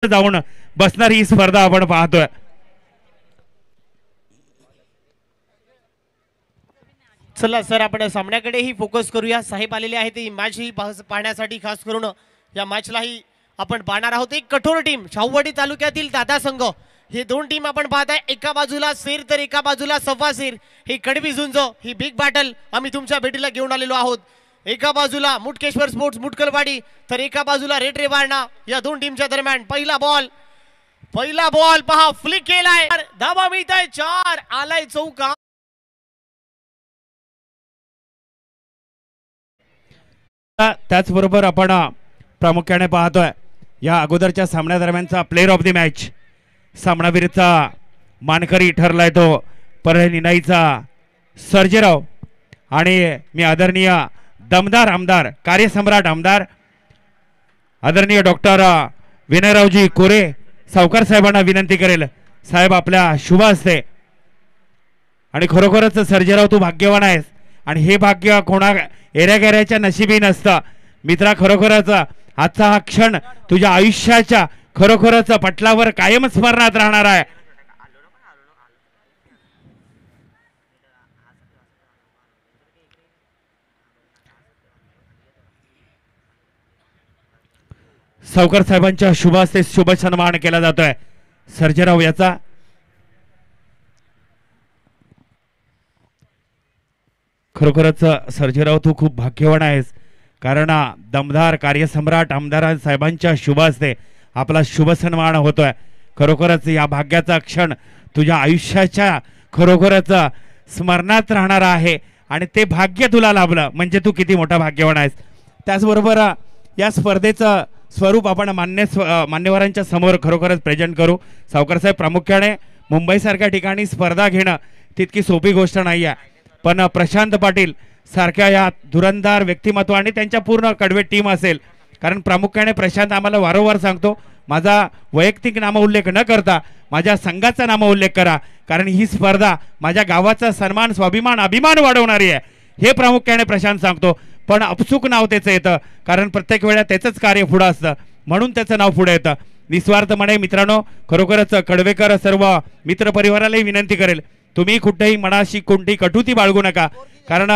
जाऊन बसणार ही स्पर्धा आपण पाहतोय। चला सर आपण सामन्याकडेही फोकस करूया। साहेब आलेले आहेत ही मॅच ही पाहण्यासाठी खास करून या मॅचलाही आपण पाहणार आहोत। एक कठोर टीम शाहूवाडी तालुक्यातील दादा संघ हे दोन टीम आपण पाहताय। एका बाजूला सेर तर एका बाजूला सव्वा सेर ही कडवी झुंज ही बिग बॅटल आम्ही तुमच्या भेटीला घेऊन आलेलो आहोत। एका बाजूला मुटकेश्वर स्पोर्ट्स मुटकलवाडी तर एका बाजूला रेड रेवारणा। या दोन टीमच्या दरम्यान पहिला बॉल पहा फ्लिक केलाय धावा मिळताय 4 आलाय चौका। त्याचबरोबर आपण प्रामुख्याने पाहतोय या अगोदरच्या सामन्यादरम्यानचा प्लेयर ऑफ द मॅच सामनावीरचा मानकरी ठरलाय तो परळी निनाईचा सर्जेराव आणि मी आदरणीय दमदार आमदार कार्यसम्राट आमदार आदरणीय डॉक्टर विनयरावजी कोरे सावकार साहेबांना विनंती करेल साहेब आपल्या शुभ हस्ते। आणि खरोखरच सर्जेराव तू भाग्यवान आहेस आणि हे भाग्य कोणा एऱ्यागेऱ्याच्या नशिबी नसतं मित्रा। खरोखरच आजचा हा क्षण तुझ्या आयुष्याच्या खरोखरच पटलावर कायम स्मरणात राहणार आहे। सावकार साहेबांच्या शुभ हस्ते शुभ सन्मान केला जातोय सर्जेराव याचा। खरोखरच सर्जेराव तू खूप भाग्यवान आहेस कारण दमदार कार्यसम्राट आमदार साहेबांच्या शुभ हस्ते आपला शुभ सन्मान होतोय। खरोखरच या भाग्याचा क्षण तुझ्या आयुष्याच्या खरोखरच स्मरणात राहणार आहे आणि ते भाग्य तुला लाभलं म्हणजे तू किती मोठा भाग्यवान आहेस। त्याचबरोबर या स्पर्धेचं स्वरूप आपण मान्यवरांच्या समोर खरोखरच प्रेझेंट करू। सावकार साहेब प्रामुख्याने मुंबईसारख्या ठिकाणी स्पर्धा घेणं तितकी सोपी गोष्ट नाही आहे पण प्रशांत पाटील सारख्या या धुरंदार व्यक्तिमत्व आणि त्यांच्या पूर्ण कडवे टीम असेल कारण प्रामुख्याने प्रशांत आम्हाला वारंवार सांगतो माझा वैयक्तिक नामउल्लेख न करता माझ्या संघाचा नामउल्लेख करा कारण ही स्पर्धा माझ्या गावाचा सन्मान स्वाभिमान अभिमान वाढवणारी आहे हे प्रामुख्याने प्रशांत सांगतो। पण अपचूक नाव त्याचं येतं कारण प्रत्येक वेळा त्याचंच कार्य पुढं असतं म्हणून त्याचं नाव पुढे येतं। निस्वार्थपणे मित्रांनो खरोखरच कडवेकर सर्व मित्रपरिवारालाही विनंती करेल तुम्ही कुठेही मनाशी कोणती कटुती बाळगू नका कारण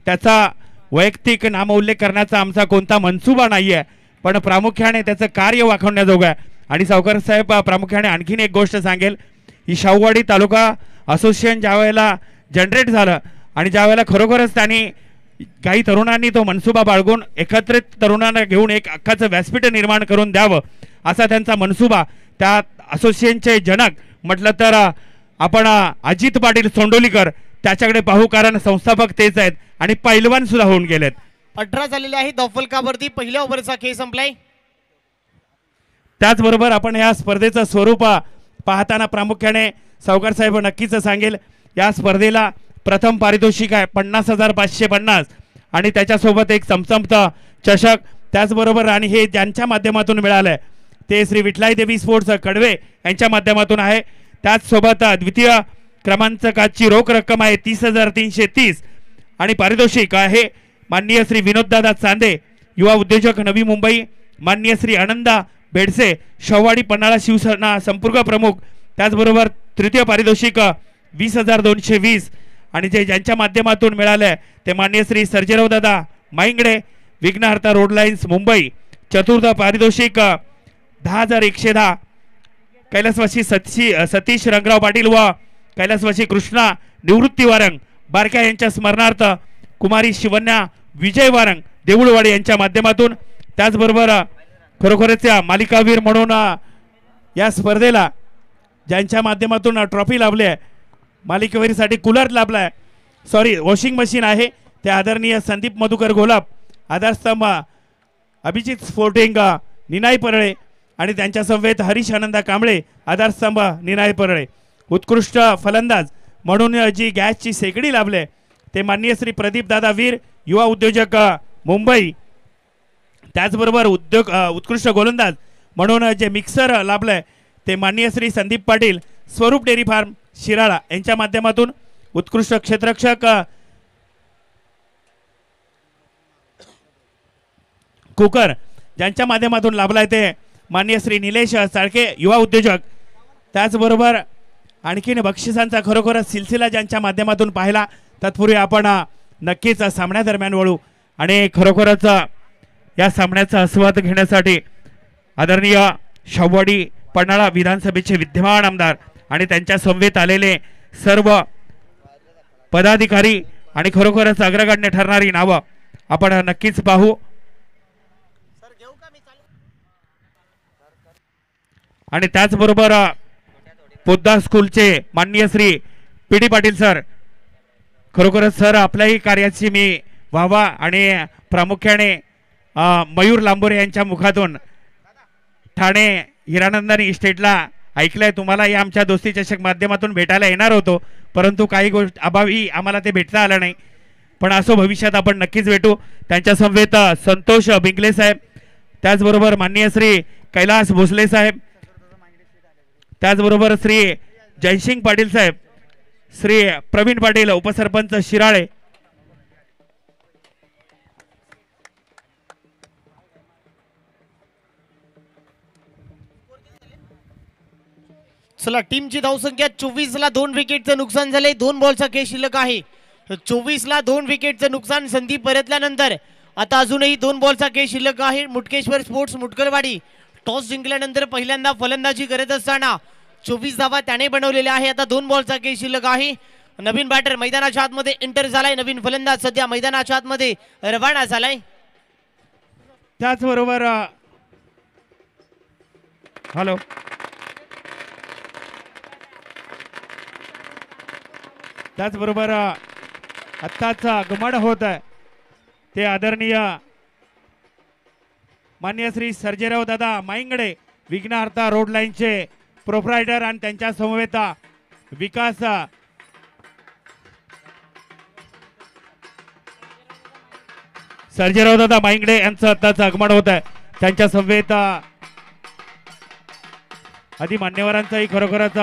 त्याचा वैयक्तिक नामउल्लेख करण्याचा आमचा कोणता मनसुबा नाही आहे पण प्रामुख्याने त्याचं कार्य वाखवण्याजोगं आहे। आणि सावकार साहेब प्रामुख्याने आणखीन एक गोष्ट सांगेल ही शाहूवाडी तालुका असोसिएशन ज्या वेळेला जनरेट झालं आणि ज्या वेळेला खरोखरच त्यांनी काही तरुणांनी तो मनसुबा बाळगून एकत्रित तरुणांना घेऊन एक अख्खाचं व्यासपीठ निर्माण करून द्यावं असा त्यांचा मनसुबा त्या असोसिएशनचे जनक म्हटलं तर आपण अजित पाटील सोंडोलीकर त्याच्याकडे पाहू कारण संस्थापक तेच आहेत आणि पैलवान सुद्धा होऊन गेलेत। 18 झालेले आहे दफलकावरती पहिल्या ओव्हरचा खेळ संपलाय। त्याचबरोबर आपण या स्पर्धेचं स्वरूप पाहताना प्रामुख्याने सावकार साहेब नक्कीच सांगेल या स्पर्धेला प्रथम पारितोषिक आहे 50,550 आणि त्याच्यासोबत एक चमचमत चषक त्याचबरोबर आणि हे ज्यांच्या माध्यमातून मिळालंय ते श्री विठलाई देवी स्पोर्ट्स कडवे यांच्या माध्यमातून आहे। त्याचसोबत द्वितीय क्रमांकाची रोख रक्कम आहे 30,330 आणि पारितोषिक आहे माननीय श्री विनोददादा चांदे युवा उद्योजक नवी मुंबई माननीय श्री आनंदा बेडसे शाहूवाडी पन्हाळा शिवसेना संपर्क प्रमुख त्याचबरोबर तृतीय पारितोषिक 20,220 आणि जे ज्यांच्या माध्यमातून मिळाले ते माननीय श्री सर्जेराव दादा माईंगडे विघ्नहर्ता रोड लाईन्स मुंबई। चतुर्थ पारितोषिक 10,110 कैलासवासी सतीश रंगराव पाटील व कैलासवासी कृष्णा निवृत्ती वारंग बारक्या यांच्या स्मरणार्थ कुमारी शिवन्या विजय वारंग देऊळवाडी यांच्या माध्यमातून। त्याचबरोबर खरोखरच या मालिकावीर म्हणून या स्पर्धेला ज्यांच्या माध्यमातून ट्रॉफी लाभली आहे मालिकावीरसाठी कूलर लाभलाय सॉरी वॉशिंग मशीन आहे ते आदरणीय संदीप मधुकर घोलाप आधारस्तंभ अभिजित स्पोर्टिंग निनाई परळे आणि त्यांच्या समवेत हरीश आनंदा कांबळे आधारस्तंभ निनाई परळे। उत्कृष्ट फलंदाज म्हणून जी गॅसची शेगडी लाभले ते माननीय श्री प्रदीप दादा वीर युवा उद्योजक मुंबई। त्याचबरोबर उत्कृष्ट गोलंदाज म्हणून जे मिक्सर लाभले ते माननीय श्री संदीप पाटील स्वरूप डेअरी फार्म शिराळा यांच्या माध्यमातून। उत्कृष्ट क्षेत्ररक्षक कुकर ज्यांच्या माध्यमातून लाभलाय ते मान्य श्री निलेश चाळके युवा उद्योजक, त्याचबरोबर आणखीन बक्षिसांचा खरोखरच सिलसिला ज्यांच्या माध्यमातून पाहिला. तत्पूर्वी आपण नक्कीच सामन्यादरम्यान वळू आणि खरोखरच या सामन्याचा आस्वाद घेण्यासाठी आदरणीय शाहूवाडी पन्हाळा विधानसभेचे विद्यमान आमदार आणि त्यांच्या समवेत आलेले सर्व पदाधिकारी आणि खरोखरच अग्रगण्य ठरणारी नावं आपण नक्कीच पाहू. आणि त्याचबरोबर पोद्दार स्कूलचे माननीय Shri P D Patil sir, खरोखरच सर आपल्याही कार्याची मी वाहवा आणि प्रामुख्याने मयूर लांबोरे यांच्या मुखातून ठाणे हिरानंदानी इस्टेटला ऐकलंय. तुम्हालाही आमच्या दोस्ती चषक माध्यमातून भेटायला येणार होतो, परंतु काही गोष्ट अभावी आम्हाला ते भेटता आलं नाही. पण असो, भविष्यात आपण नक्कीच भेटू. त्यांच्या समवेत संतोष बिंगले साहेब, त्याचबरोबर माननीय श्री कैलास भोसले साहेब, त्याचबरोबर श्री जयसिंग पाटील साहेब, श्री प्रवीण पाटील उपसरपंच शिराळे, चला टीमची धावसंख्या 24 ला 2 विकेटचं नुकसान झाले. 2 बॉलचा खेळ शिल्लक आहे. 24 ला 2 विकेटचं नुकसान. संधी परतल्यानंतर आता अजूनही 2 बॉलचा खेळ शिल्लक आहे. मुटकेश्वर स्पोर्ट्स मुटकलवाडी टॉस जिंकल्यानंतर पहिल्यांदा फलंदाजी करत असताना 24 धावा त्याने बनवलेल्या आहे. आता 2 बॉलचा खेळ शिल्लक आहे. नवीन बॅटर मैदानाच्या आतमध्ये एंटर झालाय. नवीन फलंदाज सध्या मैदानाच्या आतमध्ये रवाना झालाय. त्याचबरोबर हॅलो, त्याचबरोबर आत्ताच आगमन होत आहे ते आदरणीय मान्य श्री सर्जेराव दादा माईंगडे, विघ्नहर्ता रोड लाईनचे प्रोप्रायटर, आणि त्यांच्या समवेत विकास सर्जेराव दादा माईंगडे यांचं आत्ताच आगमन होत आहे. त्यांच्या समवेत आदी मान्यवरांचाही खरोखरच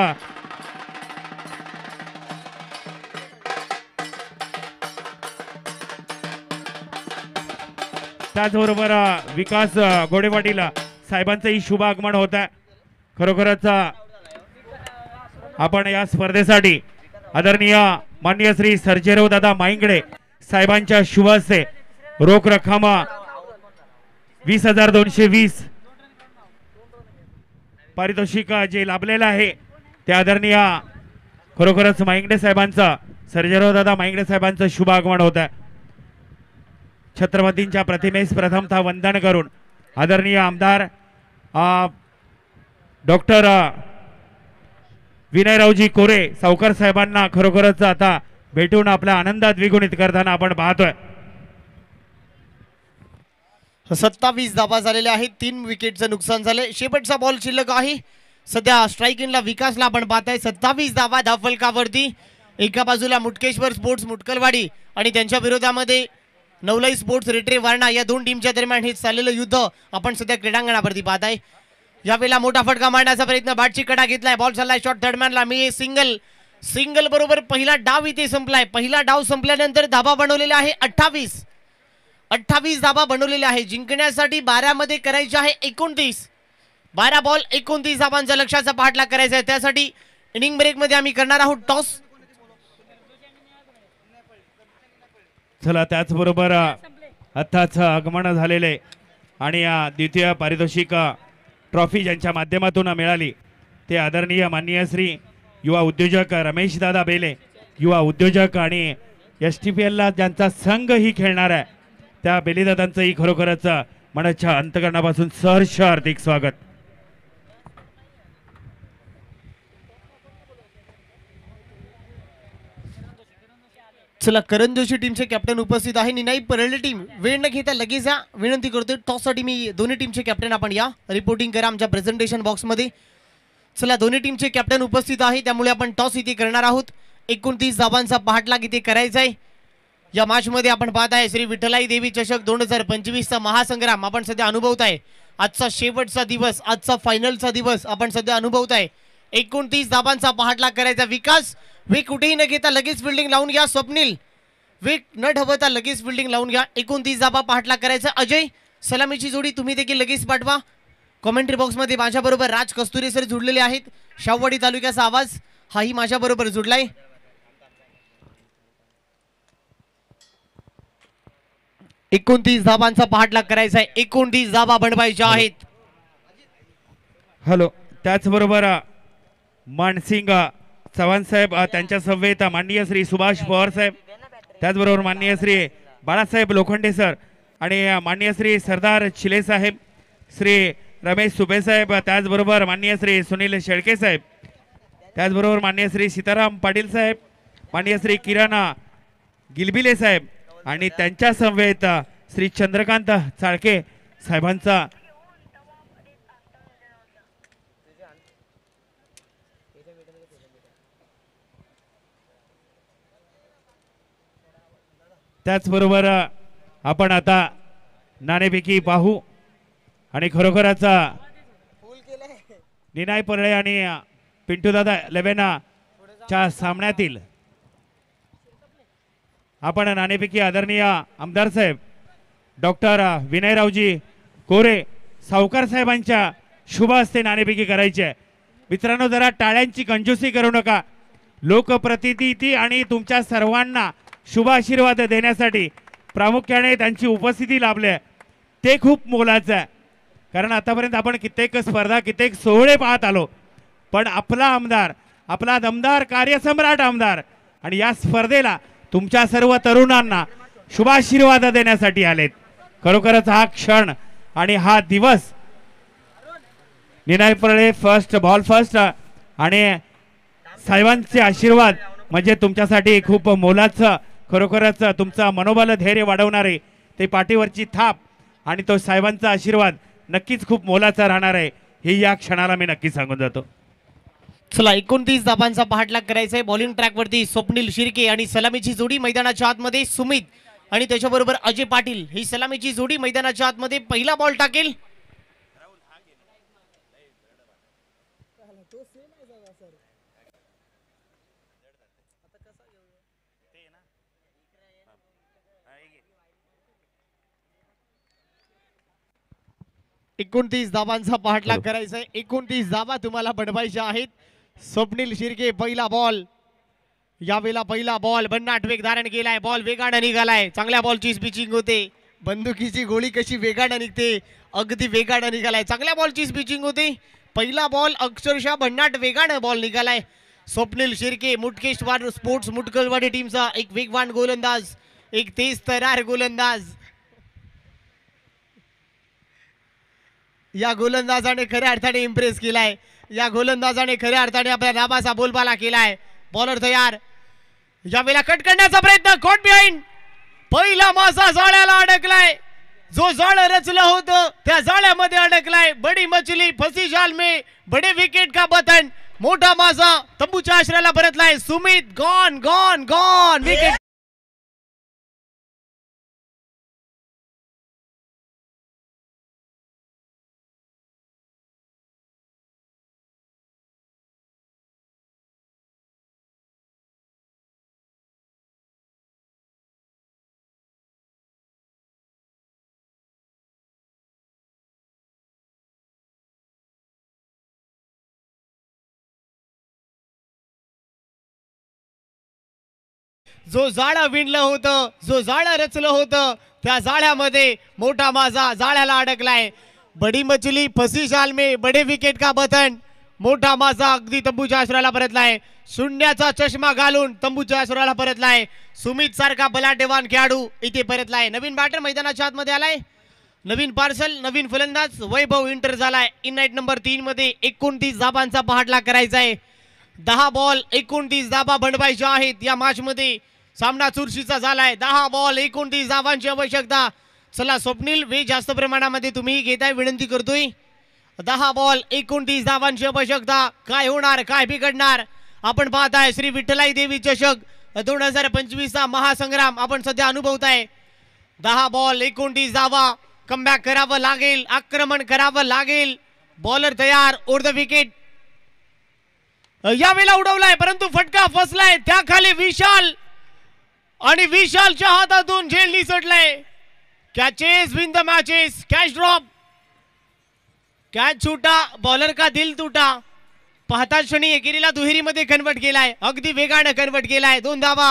त्याचबरोबर विकास गोडे पाटील साहेबांचंही शुभ आगमन होत आहे. खरोखरच आपण या स्पर्धेसाठी आदरणीय माननीय श्री सर्जेराव दादा माईंगडे साहेबांच्या शुभ हस्ते रोख रक्कम 20,220 पारितोषिक जे लाभलेलं आहे ते आदरणीय खरोखरच माईंगडे साहेबांचं, सर्जेराव दादा माईंगडे साहेबांचं शुभ आगमन होत आहे. छत्रपतींच्या प्रतिमेस प्रथमतः वंदन करून आदरणीय आमदार डॉक्टर विनयरावजी कोरे सावकार साहेबांना खरोखरच आता भेटून आपला आनंद द्विगुणित करताना आपण पाहतोय. 27 धावा झालेल्या आहेत. 3 विकेटचं नुकसान झालंय. शेवटचा बॉल शिल्लक आहे. सध्या स्ट्राईक इनला विकासला आपण पाहताय. 27 धावा धावफलकावरती. एका बाजूला मुटकेश्वर स्पोर्ट्स मुटकलवाडी आणि त्यांच्या विरोधामध्ये नवलाई स्पोर्ट्स रेट्रे वारणा या 2 टीमच्या दरम्यान हे चाललेलं युद्ध आपण सध्या क्रीडांगणावरती पाहताय. यावेळेला मोठा फटका मारण्याचा प्रयत्न, बॅटची कडा घेतलाय, बॉल चाललाय शॉट थर्डमॅनला. मी सिंगल बरोबर पहिला डाव इथे संपलाय. पहिला डाव संपल्यानंतर धाबा बनवलेला आहे 28 धाबा बनवलेल्या आहे. जिंकण्यासाठी 12 मध्ये करायचे आहे 29. 12 बॉल 29 धाबांचा लक्ष्याचा पाठलाग करायचा आहे. त्यासाठी इनिंग ब्रेक मध्ये आम्ही करणार आहोत टॉस. चला, त्याचबरोबर आत्ताच आगमन झालेले आणि द्वितीय पारितोषिक ट्रॉफी ज्यांच्या माध्यमातून मिळाली ते आदरणीय माननीय श्री युवा उद्योजक रमेश दादा बेले, युवा उद्योजक, आणि STPL ज्यांचा संघ ही खेळणार आहे त्या बेलेदादांचंही खरोखरच मनाच्या अंतकरणापासून सहर्ष हार्दिक स्वागत. चला, करण जोशी टीमचे कॅप्टन उपस्थित आहे. निनाई परळी टीम वेळ न घेता लगेच या, विनंती करतोय. टॉससाठी मी दोन्ही टीमचे कॅप्टन आपण या, रिपोर्टिंग करा आमच्या प्रेझेंटेशन बॉक्समध्ये. चला, दोन्ही टीमचे कॅप्टन उपस्थित आहे त्यामुळे आपण टॉस इथे करणार आहोत. 29 धावांचा पाठलाग इथे करायचा आहे. या मॅच मध्ये आपण पाहत आहे श्री विठ्ठलाई देवी चषक 2025 चा महासंग्राम आपण सध्या अनुभवत आहे. आजचा शेवटचा दिवस, आजचा फायनलचा दिवस आपण सध्या अनुभवत आहे. 29 धाबांचा पाठलाग करायचा. विकास वेग कुठेही न घेता लगेच फिल्डिंग लावून घ्या. स्वप्नील वेग न ढवता लगेच फिल्डिंग लावून घ्या. 29 धाबा पाठलाग करायचा. अजय सलामीची जोडी तुम्ही देखील लगेच पाठवा. कॉमेंट्री बॉक्स मध्ये माझ्या बरोबर राज कस्तुरे सर जुडलेले आहेत. शाहूवाडी तालुक्याचा आवाज हाही माझ्या बरोबर जुडलाय. 29 धाबांचा पाठलाग करायचा आहे. 29 धाबा बनवायच्या आहेत. हॅलो, त्याचबरोबर मानसिंग चव्हाण साहेब त्यांच्या समवेत माननीय श्री सुभाष पवार साहेब, त्याचबरोबर माननीय श्री बाळासाहेब लोखंडे सर आणि माननीय श्री सरदार चिले साहेब, श्री रमेश सुबे साहेब, त्याचबरोबर माननीय श्री सुनील शेळके साहेब, त्याचबरोबर माननीय श्री सीताराम पाटील साहेब, माननीय श्री किरण गिलबिले साहेब आणि त्यांच्या समवेत श्री चंद्रकांत चाळके साहेबांचा त्याचबरोबर आपण आता नाणेफेकी पाहू आणि खरोखरच निनाय परळे आणि पिंटू दादा 11 च्या सामन्यातील आपण नाणेफेकी आदरणीय आमदार साहेब डॉक्टर विनयरावजी कोरे सावकार साहेबांच्या शुभ हस्ते नाणेफेकी करायची आहे. मित्रांनो, जरा टाळ्यांची कंजूसी करू नका. लोकप्रतिनिधी आणि तुमच्या सर्वांना शुभ आशीर्वाद देण्यासाठी प्रामुख्याने त्यांची उपस्थिती लाभली आहे ते खूप मोलाचं आहे. कारण आतापर्यंत आपण कित्येक स्पर्धा कित्येक सोहळे पाहत आलो, पण आपला आमदार, आपला दमदार कार्यसम्राट आमदार आणि या स्पर्धेला तुमच्या सर्व तरुणांना शुभाशीर्वाद देण्यासाठी आलेत. खरोखरच हा क्षण आणि हा दिवस निनाय परळे फर्स्ट बॉल फर्स्ट आणि साहेबांचे आशीर्वाद म्हणजे तुमच्यासाठी खूप मोलाचं, खरोखरच तुमचा मनोबल धैर्य वाढवणारे ते पाठीवरची थाप आणि तो साहेबांचा आशीर्वाद नक्कीच खूप मोलाचा राहणार आहे हे या क्षणाला मी नक्की सांगून जातो. चला 29 धाबांचा पाठलाग करायचा आहे. बॉलिंग ट्रॅक वरती स्वप्नील शिर्के आणि सलामीची जोडी मैदानाच्या आतमध्ये सुमित आणि त्याच्याबरोबर अजय पाटील ही सलामीची जोडी मैदानाच्या आतमध्ये पहिला बॉल टाकेल. एकोणतीस धाबांचा पाठलाग करायचा आहे. 29 धाबा तुम्हाला बनवायच्या आहेत. स्वप्नील शिर्के पहिला बॉल, यावेळेला पहिला बॉल भन्नाट वेग धारण केलाय. बॉल वेगाने निघालाय. चांगल्या बॉलची स्पिचिंग होते. बंदुकीची गोळी कशी वेगाने निघते, अगदी वेगाने निघालाय. चांगल्या बॉलची स्पिचिंग होते. पहिला बॉल अक्षरशः भन्नाट वेगाने बॉल निघालाय. स्वप्नील शिर्के मुटकेश्वर स्पोर्ट्स मुटकलवाडी टीमचा एक वेगवान गोलंदाज, एक तेज तरार गोलंदाज. या गोलंदाजाने खऱ्या अर्थाने इम्प्रेस केलाय. या गोलंदाजाने खऱ्या अर्थाने आपल्या नामाचा बोलबाला केलाय. बॉलर तयार. यावेळेला कट करण्याचा प्रयत्न, कॉट बिहाइंड. पहिला मासा जाळ्याला अडकलाय. जो जाळ रचलं होतं त्या जाळ्यामध्ये अडकलाय. बडी मछली फसी जाल में, बडे विकेट का बतन. मोठा मासा तंबूच्या आश्रयाला परतलाय. Sumit gone gone gone wicket. जो जाळं विणलं होतं, जो जाळं रचलं होतं त्या जाळ्यामध्ये मोठा मासा जाळ्याला अडकलाय. बडी मछली फसी जाल में, बडे विकेट का बतन. मोठा मासा अगदी तंबूच्या आश्रयाला परतलाय. शून्याचा चष्मा घालून तंबूच्या आश्रयाला परतलाय. सुमित सारखा बलाढ्यवान खेळाडू इथे परतलाय. नवीन बॅटर मैदानाच्या आतमध्ये आलाय. नवीन पार्सल, नवीन फलंदाज वैभव इंटर झालाय. इन नाईट नंबर 3 मध्ये 29 धाबांचा पाठलाग करायचा आहे. 10 बॉल 29 धाबा बनवायच्या आहेत. या मॅच मध्ये सामना चुरशीचा झालाय. 10 बॉल 29 धाबांची आवश्यकता. चला स्वप्नील, वे जास्त प्रमाणामध्ये तुम्ही घेताय विनंती करतोय. 10 बॉल 29 धाबांची आवश्यकता. काय होणार, काय बिघडणार आपण पाहताय. श्री विठ्ठलाई देवी चषक 2025 चा महासंग्राम आपण सध्या अनुभवताय. 10 बॉल 29 धावा. कमबॅक करावं लागेल, आक्रमण करावं लागेल. बॉलर तयार. Over the wicket. यावेळेला उडवलाय परंतु फटका फसलाय. त्याखाली विशाल आणि विशालच्या हातातून झेल निसटलाय. Catches win the matches. Catch drop, catch छुटा बॉलर का दिल तुटा पाहता क्षणी एकेरीला दुहेरीमध्ये कन्वर्ट केलाय अगदी वेगानं कन्वर्ट केलाय 2 धावा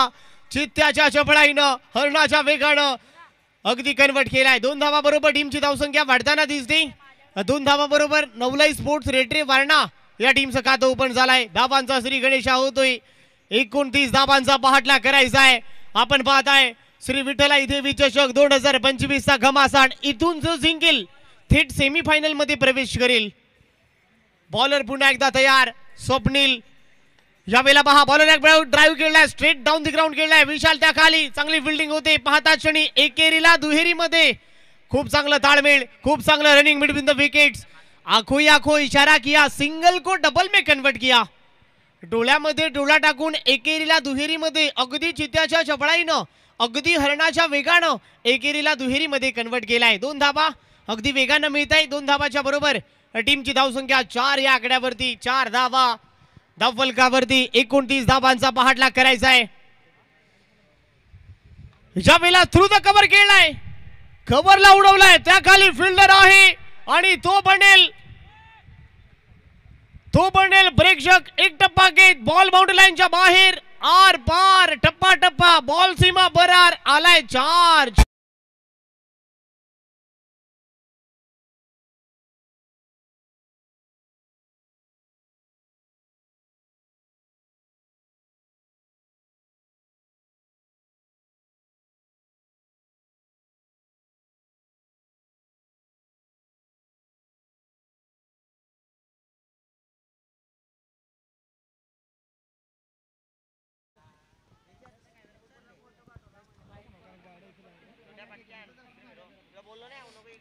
चित्त्याच्या चपळाईनं हरणाच्या वेगानं अगदी कन्वर्ट केलाय 2 धावा बरोबर टीमची धावसंख्या वाढताना दिसते 2 धावा बरोबर नवलाई स्पोर्ट्स रेड्रे वारणा या टीमचं खातं ओपन झालाय धावांचा श्री गणेशा होतोय 29 धावांचा पहाटला करायचा आहे आपण पाहताय श्री विठ्ठलाई देवी चषक 2025 चा घमासान इथून जो जिंकेल थेट सेमीफायनल मध्ये प्रवेश करेल बॉलर पुन्हा एकदा तयार स्वप्नील यावेळेला पहा बॉलर एक ड्राईव्ह केलाय स्ट्रेट डाऊन द ग्राउंड केलाय विशाल त्या खाली चांगली फिल्डिंग होते पाहता क्षणी एकेरीला दुहेरीमध्ये खूप चांगलं ताळमेळ खूप चांगलं रनिंग बिटवीन द विकेट्स आखो आखो इशारा किया सिंगल को डबल में कन्वर्ट किया डोळ्यामध्ये डोळा टाकून एकेरीला दुहेरीमध्ये अगदी चित्त्याच्या चपळाईनं अगदी हरणाच्या वेगानं एकेरीला दुहेरीमध्ये कन्वर्ट केलाय 2 धावा अगदी वेगानं मिळत आहे 2 धावाच्या बरोबर टीमची धावसंख्या 4 या आकड्यावरती 4 धावा धावफलकावरती 29 धावांचा पहाटला करायचा आहे ज्या वेळेला थ्रू द कव्हर केलाय कव्हरला उडवलाय त्या खाली फिल्डर आहे आणि तो बनेल ब्रेकशक एक टप्पा घेत बॉल बाउंड्री लाईनच्या बाहेर आर पार टप्पा टप्पा बॉल सीमा बरार आलाय चार्ज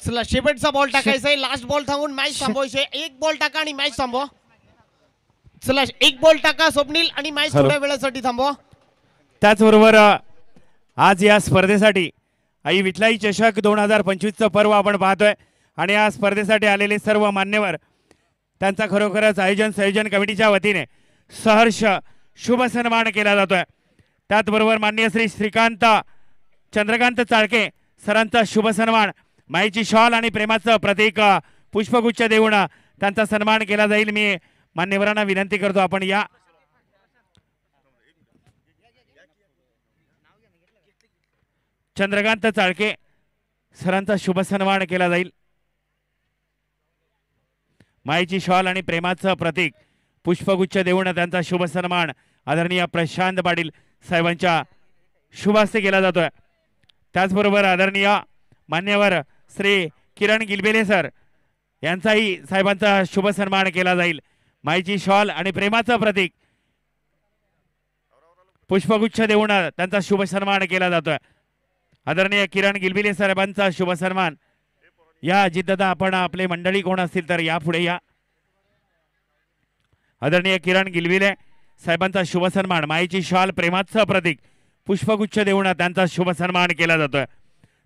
चला शेवटचा बॉल टाकायचा आहे लास्ट बॉल थांबून मॅच थांबवायची एक बॉल टाका आणि मॅच थांबवा चला एक बॉल टाका स्वप्नील आणि मॅच थोड्या वेळासाठी थांबवा त्याचबरोबर आज या स्पर्धेसाठी आई विठलाई चषक 2025 चं पर्व आपण पाहतोय आणि या स्पर्धेसाठी आलेले सर्व मान्यवर त्यांचा खरोखरच संयोजन कमिटीच्या वतीने सहर्ष शुभ सन्मान केला जातोय त्याचबरोबर माननीय श्री श्रीकांत चंद्रकांत चाळके सरांचा शुभ सन्मान माईची शॉल आणि प्रेमाचं प्रतीक पुष्पगुच्छ देऊन त्यांचा सन्मान केला जाईल मी मान्यवरांना विनंती करतो आपण या चंद्रकांत चाळके सरांचा शुभ सन्मान केला जाईल माईची शॉल आणि प्रेमाचं प्रतीक पुष्पगुच्छ देऊन त्यांचा शुभ सन्मान आदरणीय प्रशांत पाटील साहेबांच्या शुभ हस्ते केला जातोय त्याचबरोबर आदरणीय मान्यवर श्री किरण गिलबेले सर यांचाही साहेबांचा शुभ सन्मान केला जाईल माईची शॉल आणि प्रेमाचं प्रतीक पुष्पगुच्छ देऊन त्यांचा शुभ सन्मान केला जातोय आदरणीय किरण गिलबिले साहेबांचा शुभ सन्मान या जिद्ददा आपण आपले मंडळी कोण असतील तर या पुढे या आदरणीय किरण गिलबिले साहेबांचा शुभ सन्मान माईची शॉल प्रेमाचं प्रतीक पुष्पगुच्छ देऊन त्यांचा शुभ सन्मान केला जातोय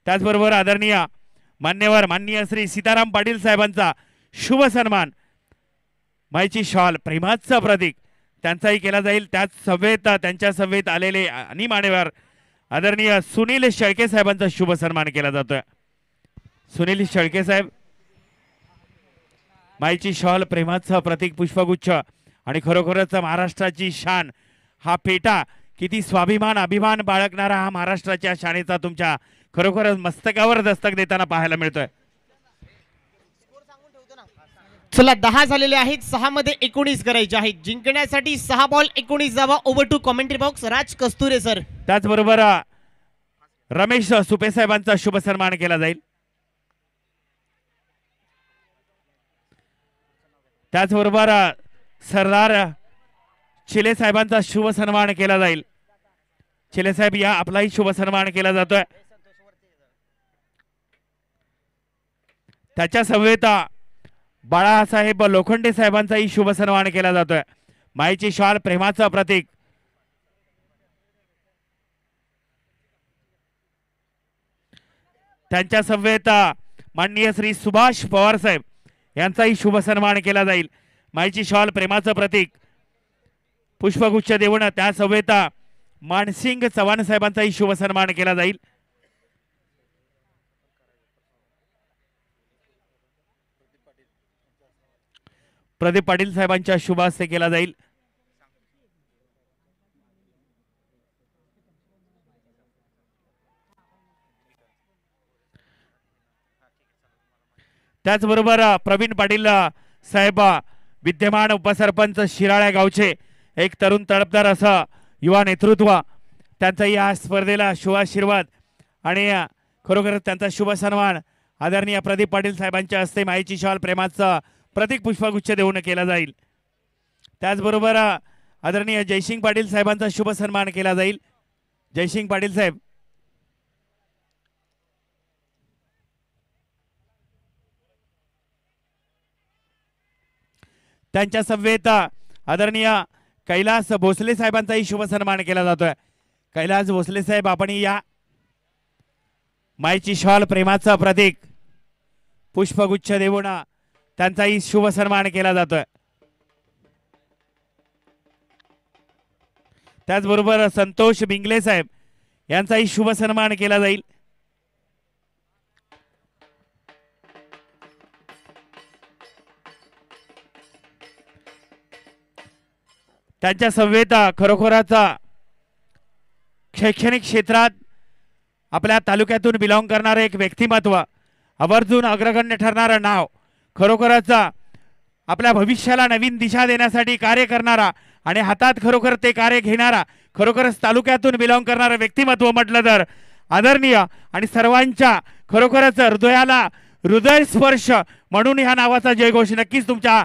त्याचबरोबर आदरणीय मान्यवर माननीय श्री सीताराम पाटील साहेबांचा शुभ सन्मान माईची शॉल प्रेमाचं प्रतीक त्यांचाही केला जाईल त्याच सभेत त्यांच्या सभेत आलेले आणि मान्यवर आदरणीय सुनील शेळके साहेबांचा शुभ सन्मान केला जातोय सुनील शेळके साहेब माईची शॉल प्रेमाचं प्रतीक पुष्पगुच्छ आणि खरोखरच महाराष्ट्राची शान हा पेटा किती स्वाभिमान अभिमान बाळगणारा हा महाराष्ट्राच्या शानेचा तुमच्या खरोखरच मस्तकावर दस्तक देताना पाहायला मिळतोय चला 10 झालेले आहेत 6 मध्ये 19 करायचे आहेत जिंकण्यासाठी 6 बॉल 19 जावा over to commentary box Raj Kasture sir त्याचबरोबर रमेश सुपे साहेबांचा शुभ सन्मान केला जाईल त्याचबरोबर सरदार चिले साहेबांचा शुभ सन्मान केला जाईल चिले साहेब या आपलाही शुभ सन्मान केला जातोय त्याच्या समवेत बाळासाहेब लोखंडे साहेबांचाही शुभ सन्मान केला जातोय माईची शॉल प्रेमाचं प्रतीक त्यांच्या समवेत माननीय श्री सुभाष पवार साहेब यांचाही शुभ सन्मान केला जाईल माईची शॉल प्रेमाचं प्रतीक पुष्पगुच्छ देऊन त्या समवेत मानसिंग चव्हाण साहेबांचाही शुभ सन्मान केला जाईल प्रदीप पाटील साहेबांच्या शुभ हस्ते केला जाईल। त्याचबरोबर प्रवीण पाटील साहेब विद्यमान उपसरपंच शिराळ्या गावचे एक तरुण तडफदार असं युवा नेतृत्व, त्यांचा या स्पर्धेला शुभ आशीर्वाद आणि खरोखरच त्यांचा शुभ सन्मान आदरणीय प्रदीप पाटील साहेबांच्या हस्ते माईची शाल प्रेमाचं प्रतीक पुष्पगुच्छ देऊन केला जाईल। त्याचबरोबर आदरणीय जयसिंग पाटील साहेबांचा शुभ सन्मान केला जाईल। जयसिंग पाटील साहेब त्यांच्या समवेत आदरणीय कैलास भोसले साहेबांचाही शुभ सन्मान केला जातोय। कैलास भोसले साहेब आपण या माईची शाल प्रेमाचं प्रतीक पुष्पगुच्छ देऊन त्यांचाही शुभ सन्मान केला जातोय। त्याचबरोबर संतोष बिंगले साहेब यांचाही शुभ सन्मान केला जाईल। त्यांच्या समवेत खरोखरच शैक्षणिक क्षेत्रात आपल्या तालुक्यातून बिलॉंग करणारे एक व्यक्तिमत्व, आवर्जून अग्रगण्य ठरणारं नाव, खरोखरच आपल्या भविष्याला नवीन दिशा देण्यासाठी कार्य करणारा आणि हातात खरोखर ते कार्य घेणारा, खरोखरच तालुक्यातून बिलॉंग करणारं व्यक्तिमत्व म्हटलं तर आदरणीय आणि सर्वांच्या खरोखरच हृदयाला हृदय स्पर्श म्हणून ह्या नावाचा जयघोष नक्कीच तुमच्या